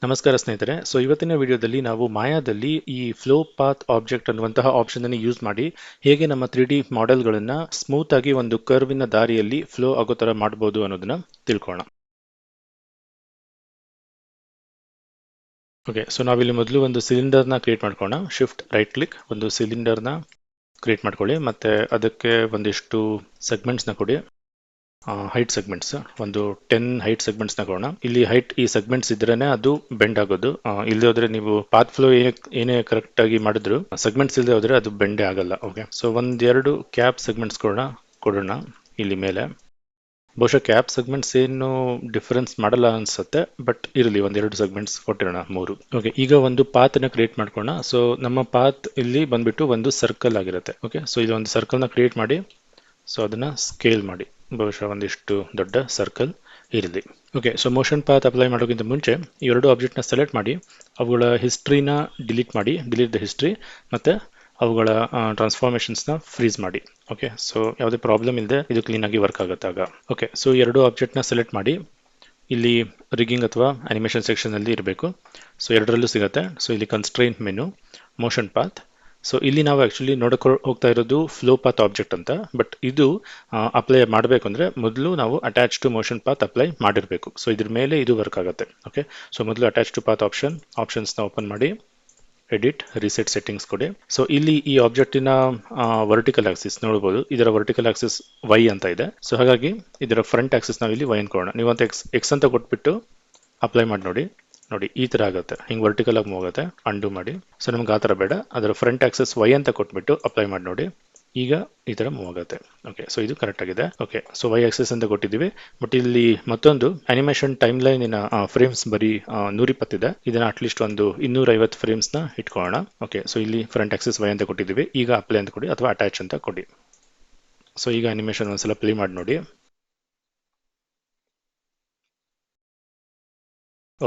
ನಮಸ್ಕಾರ ಸ್ನೇಹಿತರೆ. ಇವತ್ತಿನ ವಿಡಿಯೋದಲ್ಲಿ ನಾವು ಮಾಯಾದಲ್ಲಿ ಈ ಫ್ಲೋ ಪಾತ್ ಆಬ್ಜೆಕ್ಟ್ ಅನ್ನುವಂತಹ ಆಪ್ಷನ್ ಅನ್ನು ಯೂಸ್ ಮಾಡಿ ಹೇಗೆ ನಮ್ಮ 3D ಮಾಡೆಲ್ಗಳನ್ನ ಸ್ಮೂತ್ ಆಗಿ ಒಂದು ಕರ್ವಿನ ದಾರಿಯಲ್ಲಿ ಫ್ಲೋ ಆಗೋ ತರ ಮಾಡಬಹುದು ಅನ್ನೋದನ್ನ ತಿಳ್ಕೊಳ್ಳೋಣ. ಓಕೆ, ನಾವಿಲ್ಲಿ ಮೊದಲು ಒಂದು ಸಿಲಿಂಡರ್ನ ಕ್ರಿಯೇಟ್ ಮಾಡ್ಕೊಳ್ಳೋಣ. ಶಿಫ್ಟ್ ರೈಟ್ ಕ್ಲಿಕ್, ಒಂದು ಸಿಲಿಂಡರ್ನ ಕ್ರಿಯೇಟ್ ಮಾಡ್ಕೊಳ್ಳಿ. ಮತ್ತೆ ಅದಕ್ಕೆ ಒಂದಿಷ್ಟು ಸೆಗ್ಮೆಂಟ್ಸ್ನ ಕೊಡಿ. ಹೈಟ್ ಸೆಗ್ಮೆಂಟ್ಸ್ ಒಂದು 10 ಹೈಟ್ ಸೆಗ್ಮೆಂಟ್ಸ್ ತಗೋಣ. ಇಲ್ಲಿ ಹೈಟ್ ಈ ಸೆಗ್ಮೆಂಟ್ಸ್ ಇದ್ರೇನೆ ಅದು ಬೆಂಡ್ ಆಗೋದು. ಇಲ್ಲದೆ ಹೋದ್ರೆ ನೀವು ಪಾತ್ ಫ್ಲೋ ಏನೇ ಕರೆಕ್ಟ್ ಆಗಿ ಮಾಡಿದ್ರು ಸೆಗ್ಮೆಂಟ್ಸ್ ಇಲ್ಲದೆ ಹೋದ್ರೆ ಅದು ಬೆಂಡೇ ಆಗಲ್ಲ. ಓಕೆ, ಒಂದೆರಡು ಕ್ಯಾಪ್ ಸೆಗ್ಮೆಂಟ್ಸ್ ಕೊಡೋಣ ಇಲ್ಲಿ ಮೇಲೆ. ಬಹುಶಃ ಕ್ಯಾಪ್ ಸೆಗ್ಮೆಂಟ್ಸ್ ಏನು ಡಿಫರೆನ್ಸ್ ಮಾಡಲ್ಲ ಅನ್ಸುತ್ತೆ, ಬಟ್ ಇರಲಿ, ಒಂದೆರಡು ಸೆಗ್ಮೆಂಟ್ಸ್ ಕೊಟ್ಟಿರೋಣ, 3. ಓಕೆ, ಈಗ ಒಂದು ಪಾತ್ ನ ಕ್ರಿಯೇಟ್ ಮಾಡ್ಕೊಳ್ಳೋಣ. ನಮ್ಮ ಪಾತ್ ಇಲ್ಲಿ ಬಂದ್ಬಿಟ್ಟು ಒಂದು ಸರ್ಕಲ್ ಆಗಿರುತ್ತೆ. ಓಕೆ, ಇಲ್ಲಿ ಒಂದು ಸರ್ಕಲ್ ನ ಕ್ರಿಯೇಟ್ ಮಾಡಿ, ಅದನ್ನ ಸ್ಕೇಲ್ ಮಾಡಿ, ಬಹುಶಃ ಒಂದಿಷ್ಟು ದೊಡ್ಡ ಸರ್ಕಲ್ ಇರಲಿ. ಓಕೆ, ಮೋಷನ್ ಪಾತ್ ಅಪ್ಲೈ ಮಾಡೋಕ್ಕಿಂತ ಮುಂಚೆ ಈ ಎರಡು ಆಬ್ಜೆಕ್ಟ್ನ ಸೆಲೆಕ್ಟ್ ಮಾಡಿ ಅವುಗಳ ಹಿಸ್ಟ್ರಿನ ಡಿಲೀಟ್ ಮಾಡಿ, ಡಿಲೀಟ್ ದ ಹಿಸ್ಟ್ರಿ, ಮತ್ತೆ ಅವುಗಳ ಟ್ರಾನ್ಸ್ಫಾರ್ಮೇಷನ್ಸ್ನ ಫ್ರೀಸ್ ಮಾಡಿ. ಓಕೆ, ಯಾವುದೇ ಪ್ರಾಬ್ಲಮ್ ಇಲ್ಲದೆ ಇದು ಕ್ಲೀನಾಗಿ ವರ್ಕ್ ಆಗುತ್ತೆ ಆಗ. ಓಕೆ, ಎರಡು ಆಬ್ಜೆಕ್ಟ್ನ ಸೆಲೆಕ್ಟ್ ಮಾಡಿ ಇಲ್ಲಿ ರಿಗ್ಗಿಂಗ್ ಅಥವಾ ಅನಿಮೇಷನ್ ಸೆಕ್ಷನ್ ಅಲ್ಲಿ ಇರಬೇಕು. ಎರಡರಲ್ಲೂ ಸಿಗುತ್ತೆ. ಇಲ್ಲಿ ಕನ್ಸ್ಟ್ರೈಂಟ್ ಮೆನು, ಮೋಷನ್ ಪಾತ್. ಇಲ್ಲಿ ನಾವು ಆಕ್ಚುಲಿ ನೋಡಕ್ ಹೋಗ್ತಾ ಇರೋದು ಫ್ಲೋ ಪಾತ್ ಆಬ್ಜೆಕ್ಟ್ ಅಂತ, ಬಟ್ ಇದು ಅಪ್ಲೈ ಮಾಡಬೇಕು ಅಂದ್ರೆ ಮೊದಲು ನಾವು attach to motion path apply ಮಾಡಿರಬೇಕು. ಇದ್ರ ಮೇಲೆ ಇದು ವರ್ಕ್ ಆಗುತ್ತೆ. ಓಕೆ, ಮೊದಲು ಅಟ್ಯಾಚ್ ಟು ಪಾತ್ ಆಪ್ಷನ್ಸ್ನ ಓಪನ್ ಮಾಡಿ, ಎಡಿಟ್, ರಿಸೆಟ್ ಸೆಟ್ಟಿಂಗ್ಸ್ ಕೊಡಿ. ಇಲ್ಲಿ ಈ ಆಬ್ಜೆಕ್ಟಿನ ವರ್ಟಿಕಲ್ ಆಕ್ಸಿಸ್ ನೋಡಬಹುದು. ಇದರ ವರ್ಟಿಕಲ್ ಆಕ್ಸಿಸ್ ವೈ ಅಂತ ಇದೆ. ಹಾಗಾಗಿ ಇದರ ಫ್ರಂಟ್ ಆಕ್ಸಿಸ್ ನಾವು ಇಲ್ಲಿ ವೈ ಅನ್ಕೊಳ್ಳೋಣ. ನೀವಂತ ಎಕ್ಸ್ ಅಂತ ಕೊಟ್ಬಿಟ್ಟು ಅಪ್ಲೈ ಮಾಡಿ ನೋಡಿ ಈ ತರ ಆಗುತ್ತೆ. ಹಿಂಗ್ ವರ್ಟಿಕಲ್ ಆಗಿ ಮೂವ್ ಆಗುತ್ತೆ. ಅಂಡು ಮಾಡಿ. ನಮ್ಗೆ ಆ ತರ ಬೇಡ. ಅದರ ಫ್ರಂಟ್ ಆಕ್ಸೆಸ್ ವೈ ಅಂತ ಕೊಟ್ಬಿಟ್ಟು ಅಪ್ಲೈ ಮಾಡಿ ನೋಡಿ. ಈಗ ಈ ತರ ಮೂವ್ ಆಗುತ್ತೆ. ಓಕೆ, ಇದು ಕರೆಕ್ಟ್ ಆಗಿದೆ. ಓಕೆ, ವೈ ಆಕ್ಸೆಸ್ ಅಂತ ಕೊಟ್ಟಿದ್ದೀವಿ. ಬಟ್ ಇಲ್ಲಿ ಮತ್ತೊಂದು ಅನಿಮೇಷನ್ ಟೈಮ್ ಲೈನ್ ಫ್ರೇಮ್ಸ್ ಬರೀ 120 ಇದೆ. ಇದನ್ನ ಅಟ್ಲೀಸ್ಟ್ ಒಂದು 250 ಫ್ರೇಮ್ಸ್ ನ ಇಟ್ಕೊಳ್ಳೋಣ. ಓಕೆ, ಇಲ್ಲಿ ಫ್ರಂಟ್ ಆಕ್ಸೆಸ್ ವೈ ಅಂತ ಕೊಟ್ಟಿದ್ದೀವಿ. ಈಗ ಅಪ್ಲೈ ಅಂತ ಕೊಡಿ ಅಥವಾ ಅಟ್ಯಾಚ್ ಅಂತ ಕೊಡಿ. ಈಗ ಅನಿಮೇಷನ್ ಒಂದ್ಸಲ ಪ್ಲೇ ಮಾಡಿ ನೋಡಿ.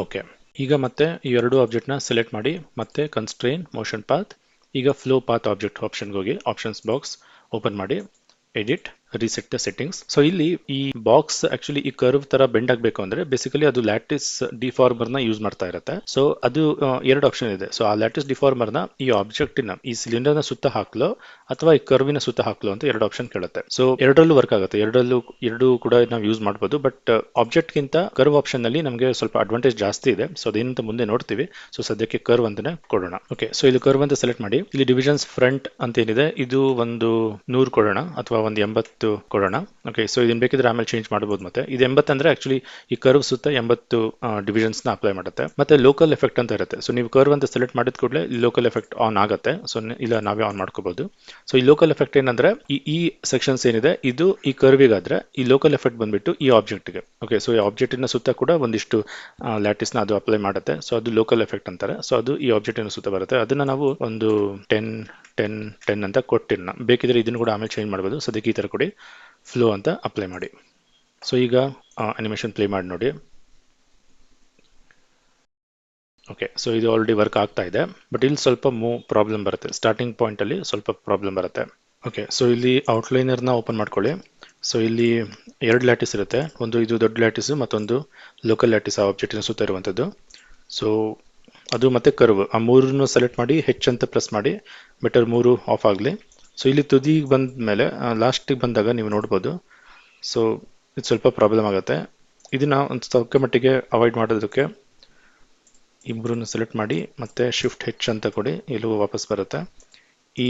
ಓಕೆ, ಈಗ ಮತ್ತೆ ಈ ಎರಡು ಆಬ್ಜೆಕ್ಟ್ ನ ಸೆಲೆಕ್ಟ್ ಮಾಡಿ, ಮತ್ತೆ ಕನ್ಸ್ಟ್ರೈನ್ ಮೋಷನ್ ಪಾತ್. ಈಗ ಫ್ಲೋ ಪಾತ್ ಆಬ್ಜೆಕ್ಟ್ ಆಪ್ಷನ್ಗೆ ಹೋಗಿ, ಆಪ್ಷನ್ಸ್ ಬಾಕ್ಸ್ ಓಪನ್ ಮಾಡಿ, ಎಡಿಟ್, ರಿಸೆಟ್ ದ ಸೆಟ್ಟಿಂಗ್ಸ್. ಇಲ್ಲಿ ಈ ಬಾಕ್ಸ್ ಆಕ್ಚುಲಿ ಈ ಕರ್ವ್ ತರ ಬೆಂಡ್ ಆಗಬೇಕು ಅಂದ್ರೆ ಬೇಸಿಕಲಿ ಅದು ಲ್ಯಾಟಿಸ್ ಡಿಫಾರ್ಮರ್ ನ ಯೂಸ್ ಮಾಡ್ತಾ ಇರುತ್ತೆ. ಅದು ಎರಡು ಆಪ್ಷನ್ ಇದೆ. ಆ ಲ್ಯಾಟಿಸ್ ಡಿಫಾರ್ಮರ್ ನ ಈ ಆಬ್ಜೆಕ್ಟ್ ಈ ಸಿಲಿಂಡರ್ ನ ಸುತ್ತ ಹಾಕ್ಲೋ ಅಥವಾ ಈ ಕರ್ವಿನ ಸುತ್ತ ಹಾಕ್ಲೋ ಅಂತ ಎರಡು ಆಪ್ಷನ್ ಕೇಳುತ್ತೆ. ಎರಡರಲ್ಲೂ ವರ್ಕ್ ಆಗುತ್ತೆ. ಎರಡು ಕೂಡ ನಾವು ಯೂಸ್ ಮಾಡಬಹುದು. ಬಟ್ ಆಬ್ಜೆಕ್ಟ್ ಗಿಂತ ಕರ್ವ್ ಆಪ್ಷನ್ ನಲ್ಲಿ ನಮಗೆ ಸ್ವಲ್ಪ ಅಡ್ವಾಂಟೇಜ್ ಜಾಸ್ತಿ ಇದೆ. ಅದೇನಂತ ಮುಂದೆ ನೋಡ್ತೀವಿ. ಸದ್ಯಕ್ಕೆ ಕರ್ವ್ ಅಂತಾನೆ ಕೊಡೋಣ. ಓಕೆ, ಇಲ್ಲಿ ಕರ್ವ್ ಅಂತ ಸೆಲೆಕ್ಟ್ ಮಾಡಿ, ಇಲ್ಲಿ ಡಿವಿಷನ್ಸ್ ಫ್ರಂಟ್ ಅಂತ ಏನಿದೆ ಇದು ಒಂದು 100 ಕೊಡೋಣ ಅಥವಾ ಒಂದು 80 ಕೊಡೋಣ. ಓಕೆ, ಇದನ್ನ ಬೇಕಿದ್ರೆ ಆಮೇಲೆ ಚೇಂಜ್ ಮಾಡಬಹುದು. ಮತ್ತೆ ಇದು 80 ಅಂದ್ರೆ ಆಕ್ಚುಲಿ ಈ ಕರ್ವ್ ಸುತ್ತ 80 ಡಿವಿಷನ್ಸ್ ನ ಅಪ್ಲೈ ಮಾಡುತ್ತೆ. ಮತ್ತೆ ಲೋಕಲ್ ಎಫೆಕ್ಟ್ ಅಂತ ಇರುತ್ತೆ. ನೀವು ಕರ್ವ್ ಅಂತ ಸೆಲೆಕ್ಟ್ ಮಾಡಿದ ಕೂಡಲೇ ಲೋಕಲ್ ಎಫೆಕ್ಟ್ ಆನ್ ಆಗುತ್ತೆ. ಇಲ್ಲ ನಾವೇ ಆನ್ ಮಾಡ್ಕೋಬಹುದು. ಈ ಲೋಕಲ್ ಎಫೆಕ್ಟ್ ಏನಂದ್ರೆ ಈ ಸೆಕ್ಷನ್ಸ್ ಏನಿದೆ ಇದು ಈ ಕರ್ವಿಗಾದ್ರೆ ಈ ಲೋಕಲ್ ಎಫೆಕ್ಟ್ ಬಂದ್ಬಿಟ್ಟು ಈ ಆಬ್ಜೆಕ್ಟ್ ಗೆ. ಓಕೆ, ಈ ಆಬ್ಜೆಕ್ಟ್ ನ ಸುತ್ತ ಕೂಡ ಒಂದಿಷ್ಟು ಲ್ಯಾಟಿಸ್ ನ ಅದು ಅಪ್ಲೈ ಮಾಡುತ್ತೆ. ಅದು ಲೋಕಲ್ ಎಫೆಕ್ಟ್ ಅಂತಾರೆ. ಅದು ಈ ಆಬ್ಜೆಕ್ಟ್ ನ ಸುತ್ತ ಬರುತ್ತೆ. ಅದನ್ನ ನಾವು ಒಂದು 10 ಅಂತ ಕೊಟ್ಟಿರೋಣ. ಬೇಕಿದ್ರೆ ಇದನ್ನು ಕೂಡ ಆಮೇಲೆ ಚೇಂಜ್ ಮಾಡಬಹುದು. ಸದ್ಯಕ್ಕೆ ಈ ತರ ಕೊಡಿ, ಫ್ಲೋ ಅಂತ ಅಪ್ಲೈ ಮಾಡಿ. ಈಗ ಅನಿಮೇಷನ್ ಪ್ಲೇ ಮಾಡಿ ನೋಡಿ. ಓಕೆ, ಇದು ಆಲ್ರೆಡಿ ವರ್ಕ್ ಆಗ್ತಾ ಇದೆ. ಬಟ್ ಇಲ್ಲಿ ಸ್ವಲ್ಪ ಪ್ರಾಬ್ಲಮ್ ಬರುತ್ತೆ. ಸ್ಟಾರ್ಟಿಂಗ್ ಪಾಯಿಂಟ್ ಅಲ್ಲಿ ಸ್ವಲ್ಪ ಪ್ರಾಬ್ಲಮ್ ಬರುತ್ತೆ. ಓಕೆ, ಇಲ್ಲಿ ಔಟ್ಲೈನರ್ ನ ಓಪನ್ ಮಾಡ್ಕೊಳ್ಳಿ. ಇಲ್ಲಿ ಎರಡು ಲ್ಯಾಟಿಸ್ ಇರುತ್ತೆ. ಒಂದು ಇದು ದೊಡ್ಡ ಲ್ಯಾಟಿಸ್, ಮತ್ತೊಂದು ಲೋಕಲ್ ಲ್ಯಾಟಿಸ್ ಆಬ್ಜೆಕ್ಟ್ ಸುತ್ತ ಇರುವಂತದ್ದು. ಅದು ಮತ್ತೆ ಕರ್ವ್, ಆ ಮೂರನ್ನು ಸೆಲೆಕ್ಟ್ ಮಾಡಿ ಹೆಚ್ಚು ಅಂತ ಪ್ರೆಸ್ ಮಾಡಿ. ಬೆಟರ್ 3 ಆಫ್ ಆಗಲಿ. ಇಲ್ಲಿ ತುದಿಗೆ ಬಂದ ಮೇಲೆ ಲಾಸ್ಟಿಗೆ ಬಂದಾಗ ನೀವು ನೋಡ್ಬೋದು. ಇದು ಸ್ವಲ್ಪ ಪ್ರಾಬ್ಲಮ್ ಆಗುತ್ತೆ. ಇದನ್ನ ಒಂದು ಸ್ವಲ್ಪ ಮಟ್ಟಿಗೆ ಅವಾಯ್ಡ್ ಮಾಡೋದಕ್ಕೆ ಇಬ್ಬರನ್ನು ಸೆಲೆಕ್ಟ್ ಮಾಡಿ ಮತ್ತೆ ಶಿಫ್ಟ್ ಹೆಚ್ಚು ಅಂತ ಕೊಡಿ. ಎಲ್ಲೂ ವಾಪಸ್ ಬರುತ್ತೆ. ಈ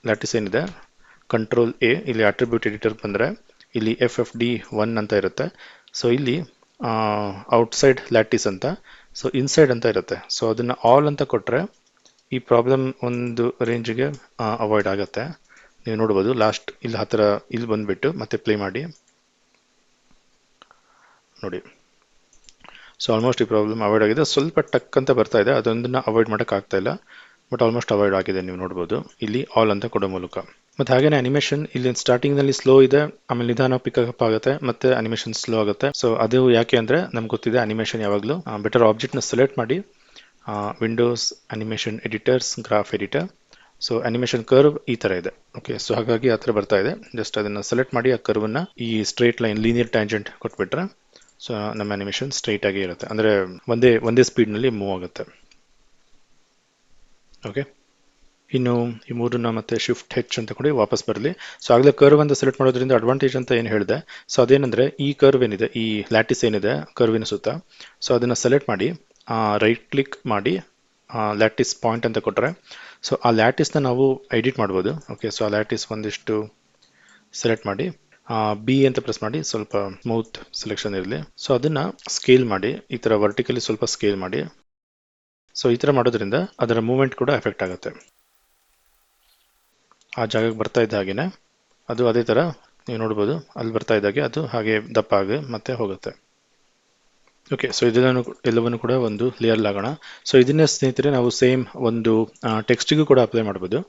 ಲ್ಯಾಟಿಸ್ ಏನಿದೆ ಕಂಟ್ರೋಲ್ ಎ, ಇಲ್ಲಿ ಅಟ್ರಿಬ್ಯೂಟ್ ಎಡಿಟರ್ ಬಂದರೆ ಇಲ್ಲಿ FFD1 ಅಂತ ಇರುತ್ತೆ. ಇಲ್ಲಿ ಔಟ್ಸೈಡ್ ಲ್ಯಾಟಿಸ್ ಅಂತ, ಇನ್ಸೈಡ್ ಅಂತ ಇರುತ್ತೆ. ಅದನ್ನ ಆಲ್ ಅಂತ ಕೊಟ್ಟರೆ ಈ ಪ್ರಾಬ್ಲಮ್ ಒಂದು ರೇಂಜ್ಗೆ ಅವಾಯ್ಡ್ ಆಗುತ್ತೆ. ನೀವು ನೋಡ್ಬೋದು ಲಾಸ್ಟ್ ಇಲ್ಲಿ ಹತ್ತಿರ ಇಲ್ಲಿ ಬಂದ್ಬಿಟ್ಟು ಮತ್ತೆ ಪ್ಲೇ ಮಾಡಿ ನೋಡಿ. ಆಲ್ಮೋಸ್ಟ್ ಈ ಪ್ರಾಬ್ಲಮ್ ಅವಾಯ್ಡ್ ಆಗಿದೆ. ಸ್ವಲ್ಪ ಟಕ್ ಅಂತ ಬರ್ತಾ ಇದೆ, ಅದೊಂದನ್ನ ಅವಾಯ್ಡ್ ಮಾಡೋಕೆ ಆಗ್ತಾ ಇಲ್ಲ. ಬಟ್ ಆಲ್ಮೋಸ್ಟ್ ಅವಾಯ್ಡ್ ಆಗಿದೆ. ನೀವು ನೋಡ್ಬೋದು ಇಲ್ಲಿ ಆಲ್ ಅಂತ ಕೊಡೋ ಮೂಲಕ. ಮತ್ತೆ ಹಾಗೇನೆ ಅನಿಮೇಷನ್ ಇಲ್ಲಿ ಸ್ಟಾರ್ಟಿಂಗ್ ನಲ್ಲಿ ಸ್ಲೋ ಇದೆ, ಆಮೇಲೆ ನಿಧಾನ ಪಿಕಪ್ ಆಗುತ್ತೆ, ಮತ್ತೆ ಅನಿಮೇಷನ್ ಸ್ಲೋ ಆಗುತ್ತೆ. ಅದು ಯಾಕೆ ಅಂದ್ರೆ ನಮ್ಗೆ ಗೊತ್ತಿದೆ ಅನಿಮೇಷನ್ ಯಾವಾಗಲೂ ಬೆಟರ್ ಆಬ್ಜೆಕ್ಟ್ ನ ಸೆಲೆಕ್ಟ್ ಮಾಡಿ, Windows, animation editors, graph editor. Animation curve ಈ ತರ ಇದೆ. ಓಕೆ, ಹಾಗಾಗಿ ಆ ತರ ಬರ್ತಾ ಇದೆ. ಜಸ್ಟ್ ಅದನ್ನ ಸೆಲೆಕ್ಟ್ ಮಾಡಿ ಆ ಕರ್ವ್ ನ ಈ ಸ್ಟ್ರೇಟ್ ಲೈನ್ ಲೀನಿಯರ್ ಟ್ಯಾಂಜೆಂಟ್ ಕೊಟ್ಬಿಟ್ರೆ ಸೊ ನಮ್ಮ ಅನಿಮೇಷನ್ ಸ್ಟ್ರೈಟ್ ಆಗಿ ಇರುತ್ತೆ, ಅಂದರೆ ಒಂದೇ ಸ್ಪೀಡ್ನಲ್ಲಿ ಮೂವ್ ಆಗುತ್ತೆ. ಓಕೆ, ಇನ್ನು ಈ ಮೂರನ್ನ ಮತ್ತೆ ಶಿಫ್ಟ್ ಹೆಚ್ ಅಂತ ಕೊಡಿ ವಾಪಸ್ ಬರಲಿ. ಸೊ ಆಗಲೇ ಕರ್ವ್ ಅಂತ ಸೆಲೆಕ್ಟ್ ಮಾಡೋದ್ರಿಂದ ಅಡ್ವಾಂಟೇಜ್ ಅಂತ ಏನು ಹೇಳಿದೆ, ಸೊ ಅದೇನೆಂದರೆ ಈ ಕರ್ವ್ ಏನಿದೆ, ಈ ಲ್ಯಾಟಿಸ್ ಏನಿದೆ ಕರ್ವಿನ ಸುತ್ತ, ಸೊ ಅದನ್ನು ಸೆಲೆಕ್ಟ್ ಮಾಡಿ ರೈಟ್ ಕ್ಲಿಕ್ ಮಾಡಿ ಲ್ಯಾಟಿಸ್ ಪಾಯಿಂಟ್ ಅಂತ ಕೊಟ್ಟರೆ, ಸೊ ಆ ಲ್ಯಾಟಿಸ್ನ ನಾವು ಎಡಿಟ್ ಮಾಡ್ಬೋದು. ಓಕೆ, ಸೊ ಆ ಲ್ಯಾಟಿಸ್ ಒಂದಿಷ್ಟು ಸೆಲೆಕ್ಟ್ ಮಾಡಿ ಬಿ ಅಂತ ಪ್ರೆಸ್ ಮಾಡಿ, ಸ್ವಲ್ಪ ಸ್ಮೂತ್ ಸೆಲೆಕ್ಷನ್ ಇರಲಿ. ಸೊ ಅದನ್ನು ಸ್ಕೇಲ್ ಮಾಡಿ, ಈ ಥರ ವರ್ಟಿಕಲಿ ಸ್ವಲ್ಪ ಸ್ಕೇಲ್ ಮಾಡಿ. ಸೊ ಈ ಥರ ಮಾಡೋದ್ರಿಂದ ಅದರ ಮೂವ್ಮೆಂಟ್ ಕೂಡ ಎಫೆಕ್ಟ್ ಆಗುತ್ತೆ. ಆ ಜಾಗಕ್ಕೆ ಬರ್ತಾ ಇದ್ದ ಹಾಗೆಯೇ ಅದು ಅದೇ ಥರ ನೀವು ನೋಡ್ಬೋದು, ಅಲ್ಲಿ ಬರ್ತಾ ಇದ್ದಾಗೆ ಅದು ಹಾಗೆ ದಪ್ಪ ಆಗಿ ಮತ್ತೆ ಹೋಗುತ್ತೆ. ಓಕೆ, ಸೊ ಎಲ್ಲವನ್ನು ಕೂಡ ಒಂದು ಲೇಯರ್ ಆಗೋಣ. ಸೊ ಇದನ್ನೇ ಸ್ನೇಹಿತರೆ ನಾವು ಸೇಮ್ ಒಂದು ಟೆಕ್ಸ್ಟಿಗೂ ಕೂಡ ಅಪ್ಲೈ ಮಾಡ್ಬೋದು.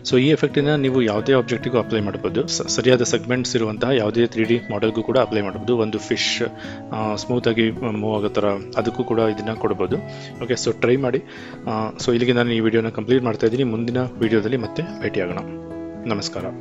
ಸೊ ಈ ಎಫೆಕ್ಟಿನ ನೀವು ಯಾವುದೇ ಆಬ್ಜೆಕ್ಟಿಗೂ ಅಪ್ಲೈ ಮಾಡ್ಬೋದು. ಸರಿಯಾದ ಸೆಗ್ಮೆಂಟ್ಸ್ ಇರುವಂತಹ ಯಾವುದೇ 3D ಮಾಡೆಲ್ಗೂ ಕೂಡ ಅಪ್ಲೈ ಮಾಡ್ಬೋದು. ಒಂದು ಫಿಶ್ ಸ್ಮೂತಾಗಿ ಮೂವ್ ಆಗೋ ಥರ ಅದಕ್ಕೂ ಕೂಡ ಇದನ್ನು ಕೊಡ್ಬೋದು. ಓಕೆ, ಸೊ ಟ್ರೈ ಮಾಡಿ. ಸೊ ಇಲ್ಲಿಗೆ ನಾನು ಈ ವಿಡಿಯೋನ ಕಂಪ್ಲೀಟ್ ಮಾಡ್ತಾ ಇದ್ದೀನಿ. ಮುಂದಿನ ವಿಡಿಯೋದಲ್ಲಿ ಮತ್ತೆ ಭೇಟಿಯಾಗೋಣ. ನಮಸ್ಕಾರ.